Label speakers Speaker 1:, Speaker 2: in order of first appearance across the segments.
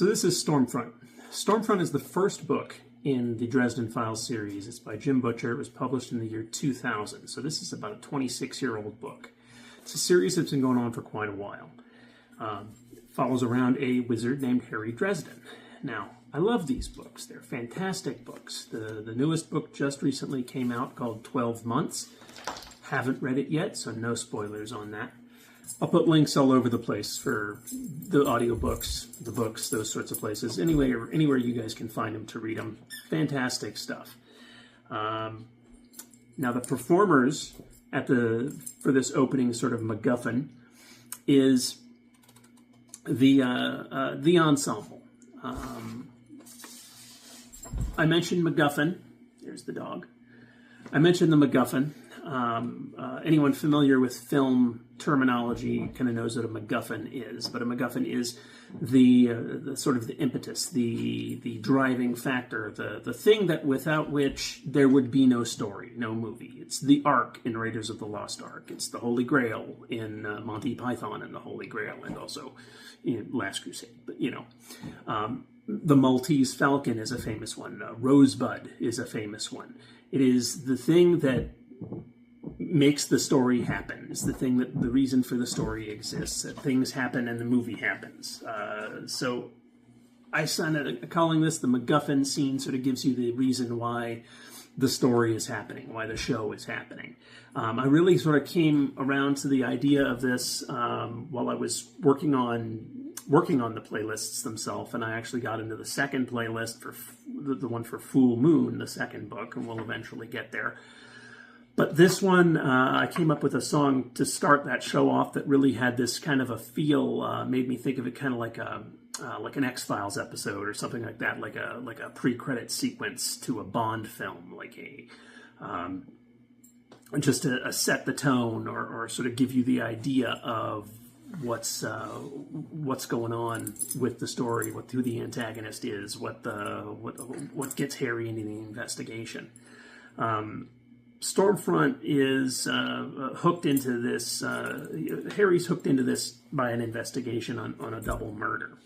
Speaker 1: So this is Stormfront. Stormfront is the first book in the Dresden Files series. It's by Jim Butcher. It was published in the year 2000. So this is about a 26-year-old book. It's a series that's been going on for quite a while. It follows around a wizard named Harry Dresden. Now, I love these books. They're fantastic books. The newest book just recently came out called 12 Months. Haven't read it yet, so no spoilers on that. I'll put links all over the place for the audiobooks, the books, those sorts of places. Anywhere you guys can find them to read them. Fantastic stuff. Now the performers for this opening sort of MacGuffin is the ensemble. I mentioned MacGuffin. There's the dog. I mentioned the MacGuffin. Anyone familiar with film terminology kind of knows what a MacGuffin is, but a MacGuffin is the sort of the impetus, the driving factor, the thing that without which there would be no story, no movie. It's the Ark in Raiders of the Lost Ark. It's the Holy Grail in Monty Python and the Holy Grail, and also in Last Crusade. But the Maltese Falcon is a famous one. Rosebud is a famous one. It is the thing that makes the story happen. It's the thing that the reason for the story exists. That things happen and the movie happens. So I started calling this the MacGuffin scene. Sort of gives you the reason why the story is happening, why the show is happening. I really sort of came around to the idea of this while I was working on the playlists themselves, and I actually got into the second playlist for the one for Full Moon, the second book, and we'll eventually get there. But this one, I came up with a song to start that show off that really had this kind of a feel, made me think of it kind of like an X-Files episode or something like that, like a pre-credit sequence to a Bond film, like just to set the tone or sort of give you the idea of what's going on with the story, who the antagonist is, what gets Harry into the investigation. Stormfront is hooked into this. Harry's hooked into this by an investigation on a double murder.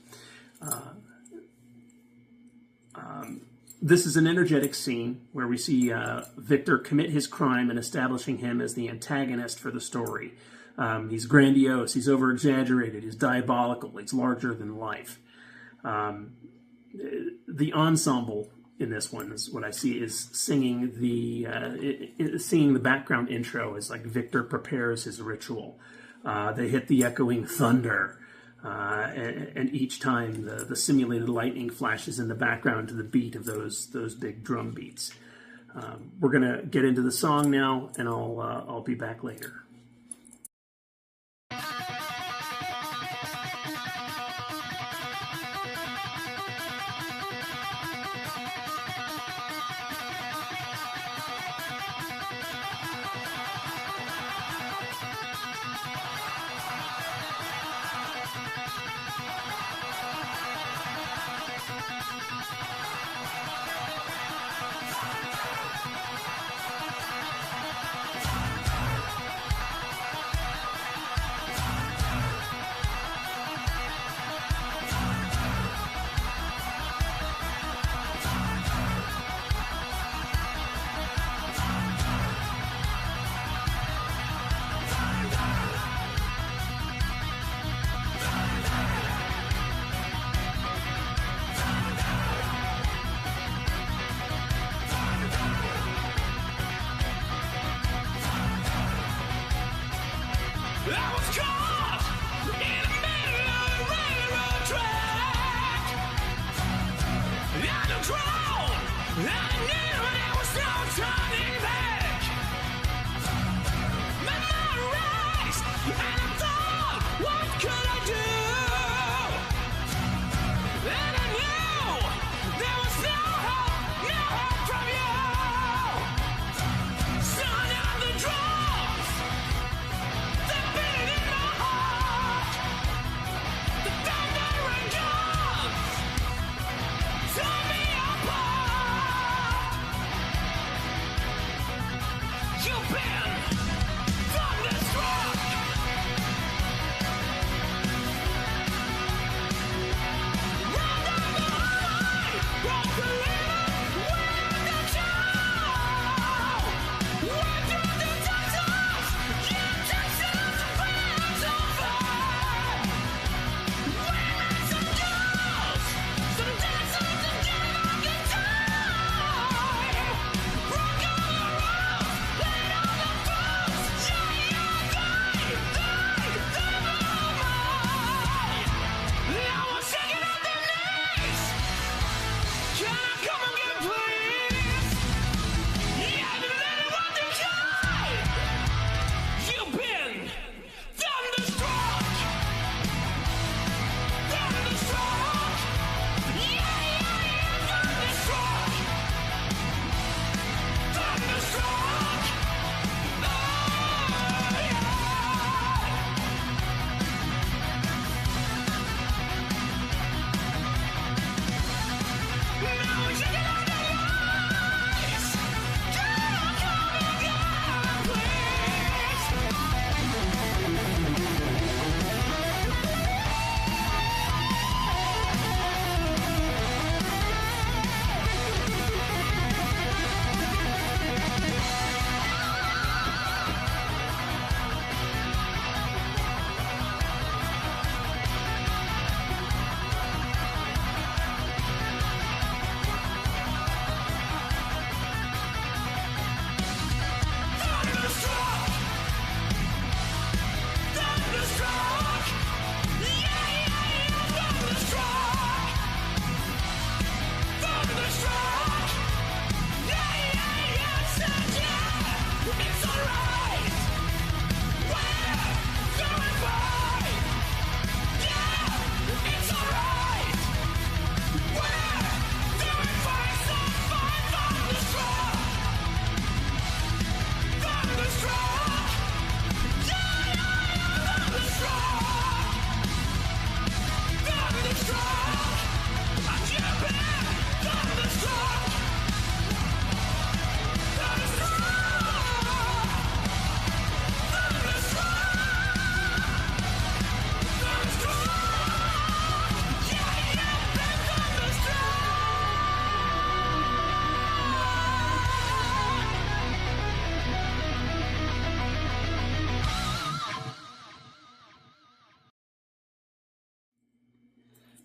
Speaker 1: This is an energetic scene where we see Victor commit his crime and establishing him as the antagonist for the story. He's grandiose, he's over-exaggerated, he's diabolical, he's larger than life. The ensemble in this one is what I see is singing the background intro as like Victor prepares his ritual. They hit the echoing thunder, and each time the simulated lightning flashes in the background to the beat of those big drum beats. We're gonna get into the song now, and I'll be back later.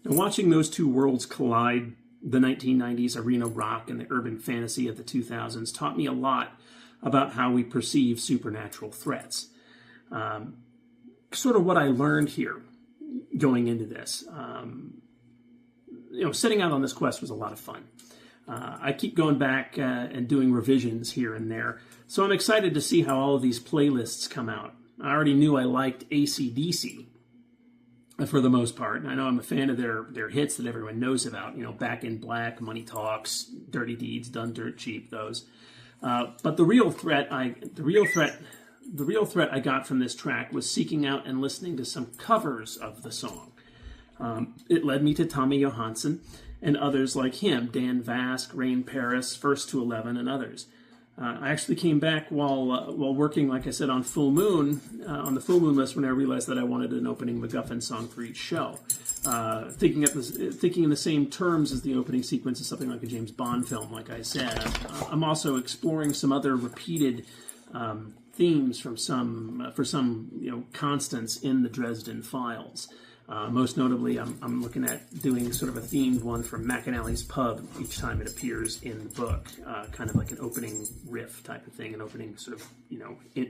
Speaker 1: And watching those two worlds collide, the 1990s arena rock and the urban fantasy of the 2000s, taught me a lot about how we perceive supernatural threats. Sort of what I learned here going into this. Setting out on this quest was a lot of fun. I keep going back and doing revisions here and there, so I'm excited to see how all of these playlists come out. I already knew I liked AC/DC for the most part. I know I'm a fan of their hits that everyone knows about. Back in Black, Money Talks, Dirty Deeds, Done Dirt Cheap, those. But the real threat I got from this track was seeking out and listening to some covers of the song. It led me to Tommy Johansson and others like him, Dan Vasc, Rain Paris, First to 11, and others. I actually came back while working, like I said, on Full Moon, on the Full Moon list, when I realized that I wanted an opening MacGuffin song for each show. Thinking in the same terms as the opening sequence of something like a James Bond film, like I said. I'm also exploring some other repeated themes for some constants in the Dresden files. Most notably, I'm looking at doing sort of a themed one from McAnally's Pub each time it appears in the book, kind of like an opening riff type of thing, an opening sort of,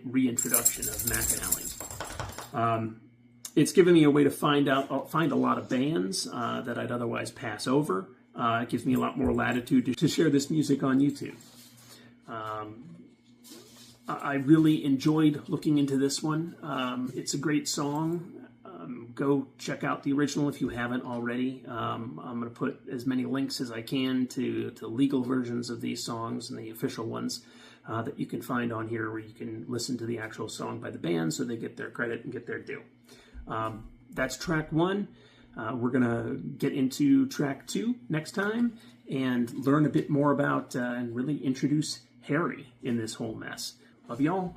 Speaker 1: reintroduction of McAnally. It's given me a way to find a lot of bands that I'd otherwise pass over. It gives me a lot more latitude to share this music on YouTube. I really enjoyed looking into this one. It's a great song. Go check out the original if you haven't already. I'm going to put as many links as I can to legal versions of these songs and the official ones that you can find on here, where you can listen to the actual song by the band so they get their credit and get their due. That's track 1. We're going to get into track 2 next time and learn a bit more about and really introduce Harry in this whole mess. Love y'all.